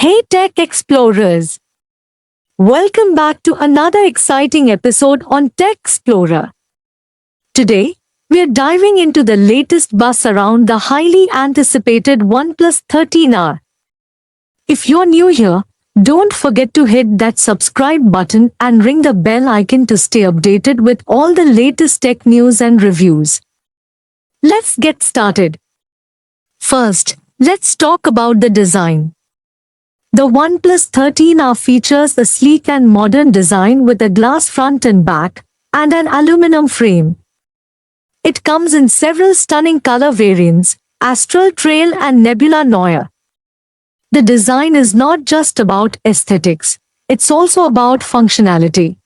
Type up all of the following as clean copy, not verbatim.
Hey Tech Explorers! Welcome back to another exciting episode on Tech Explorer. Today, we're diving into the latest buzz around the highly anticipated OnePlus 13R. If you're new here, don't forget to hit that subscribe button and ring the bell icon to stay updated with all the latest tech news and reviews. Let's get started. First, let's talk about the design. The OnePlus 13R features a sleek and modern design with a glass front and back, and an aluminum frame. It comes in several stunning color variants, Astral Trail and Nebula Noir. The design is not just about aesthetics, it's also about functionality.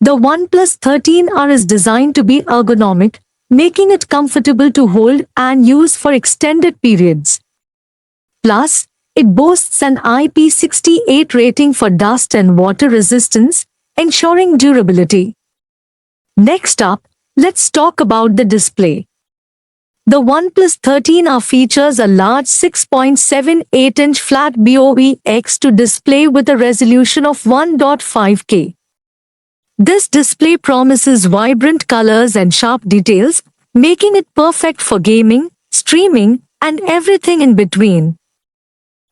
The OnePlus 13R is designed to be ergonomic, making it comfortable to hold and use for extended periods. Plus, it boasts an IP68 rating for dust and water resistance, ensuring durability. Next up, let's talk about the display. The OnePlus 13R features a large 6.78-inch flat BOVX2 display with a resolution of 1.5K. This display promises vibrant colors and sharp details, making it perfect for gaming, streaming, and everything in between.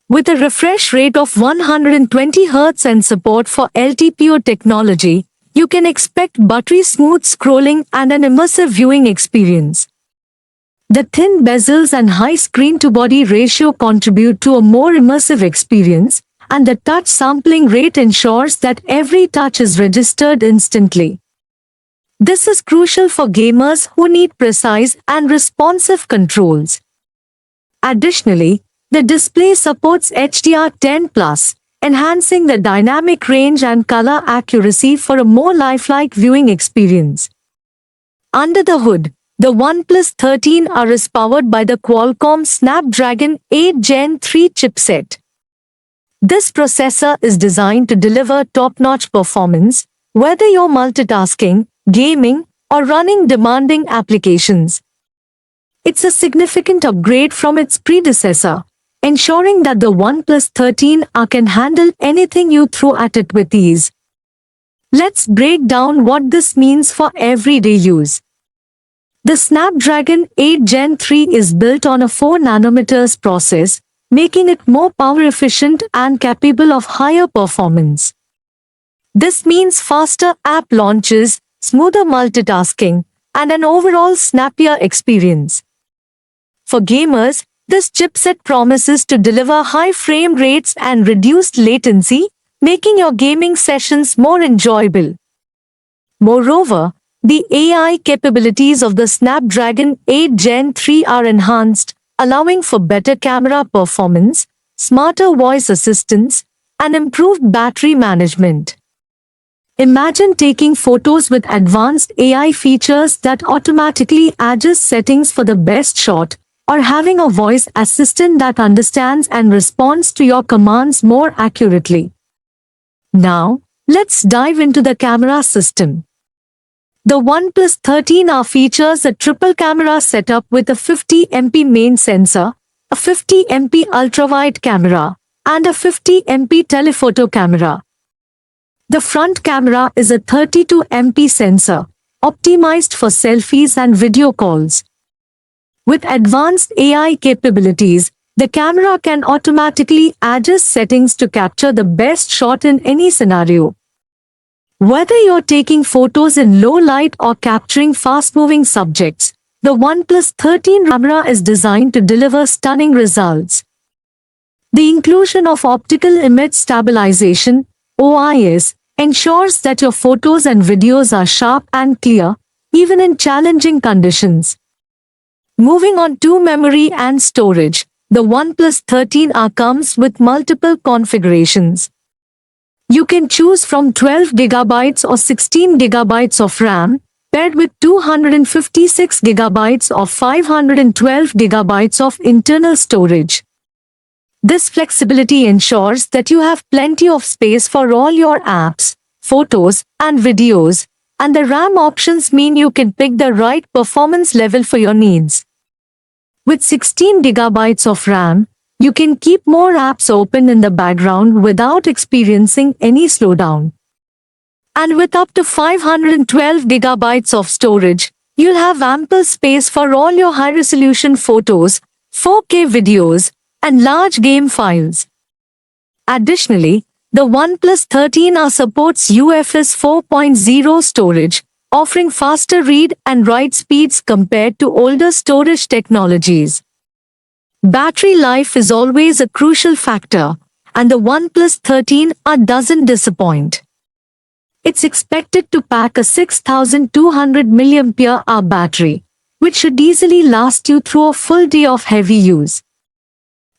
With a refresh rate of 120 Hz and support for LTPO technology, you can expect buttery smooth scrolling and an immersive viewing experience. The thin bezels and high screen-to-body ratio contribute to a more immersive experience, and the touch sampling rate ensures that every touch is registered instantly. This is crucial for gamers who need precise and responsive controls. Additionally, the display supports HDR10+, enhancing the dynamic range and color accuracy for a more lifelike viewing experience. Under the hood, the OnePlus 13R is powered by the Qualcomm Snapdragon 8 Gen 3 chipset. This processor is designed to deliver top-notch performance, whether you're multitasking, gaming, or running demanding applications. It's a significant upgrade from its predecessor, ensuring that the OnePlus 13R can handle anything you throw at it with ease. Let's break down what this means for everyday use. The Snapdragon 8 Gen 3 is built on a 4nm process, making it more power efficient and capable of higher performance. This means faster app launches, smoother multitasking, and an overall snappier experience. For gamers, this chipset promises to deliver high frame rates and reduced latency, making your gaming sessions more enjoyable. Moreover, the AI capabilities of the Snapdragon 8 Gen 3 are enhanced, allowing for better camera performance, smarter voice assistance, and improved battery management. Imagine taking photos with advanced AI features that automatically adjust settings for the best shot, or having a voice assistant that understands and responds to your commands more accurately. Now, let's dive into the camera system. The OnePlus 13R features a triple camera setup with a 50MP main sensor, a 50MP ultrawide camera, and a 50MP telephoto camera. The front camera is a 32MP sensor, optimized for selfies and video calls. With advanced AI capabilities, the camera can automatically adjust settings to capture the best shot in any scenario. Whether you're taking photos in low light or capturing fast-moving subjects, the OnePlus 13 camera is designed to deliver stunning results. The inclusion of optical image stabilization, OIS, ensures that your photos and videos are sharp and clear, even in challenging conditions. Moving on to memory and storage, the OnePlus 13R comes with multiple configurations. You can choose from 12GB or 16GB of RAM, paired with 256GB or 512GB of internal storage. This flexibility ensures that you have plenty of space for all your apps, photos, and videos, and the RAM options mean you can pick the right performance level for your needs. With 16 GB of RAM, You can keep more apps open in the background without experiencing any slowdown. And with up to 512 gigabytes of storage, you'll have ample space for all your high-resolution photos, 4K videos, and large game files. Additionally, the OnePlus 13R supports UFS 4.0 storage, offering faster read and write speeds compared to older storage technologies. Battery life is always a crucial factor, and the OnePlus 13R doesn't disappoint. It's expected to pack a 6,200 mAh battery, which should easily last you through a full day of heavy use.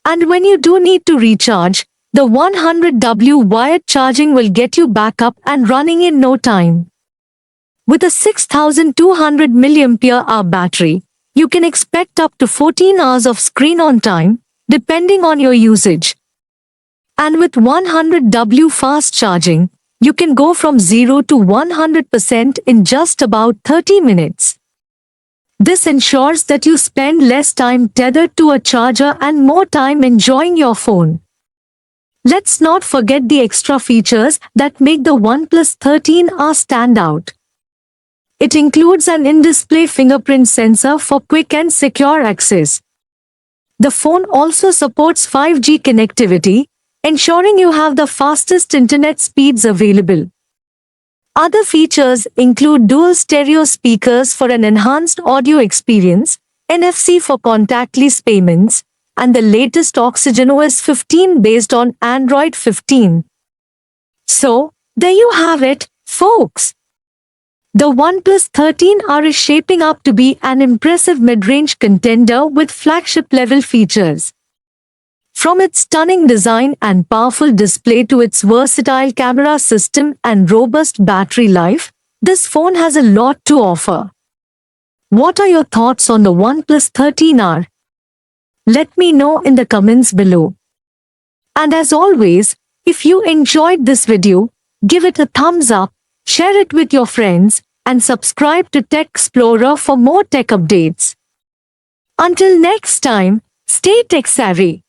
And when you do need to recharge, the 100W wired charging will get you back up and running in no time. With a 6,200 mAh battery, you can expect up to 14 hours of screen on time, depending on your usage. And with 100W fast charging, you can go from 0 to 100% in just about 30 minutes. This ensures that you spend less time tethered to a charger and more time enjoying your phone. Let's not forget the extra features that make the OnePlus 13R stand out. It includes an in-display fingerprint sensor for quick and secure access. The phone also supports 5G connectivity, ensuring you have the fastest internet speeds available. Other features include dual stereo speakers for an enhanced audio experience, NFC for contactless payments, and the latest OxygenOS 15 based on Android 15. So, there you have it, folks. The OnePlus 13R is shaping up to be an impressive mid-range contender with flagship-level features. From its stunning design and powerful display to its versatile camera system and robust battery life, this phone has a lot to offer. What are your thoughts on the OnePlus 13R? Let me know in the comments below. And as always, if you enjoyed this video, give it a thumbs up, share it with your friends, and subscribe to Tech Explorer for more tech updates. Until next time, stay tech savvy.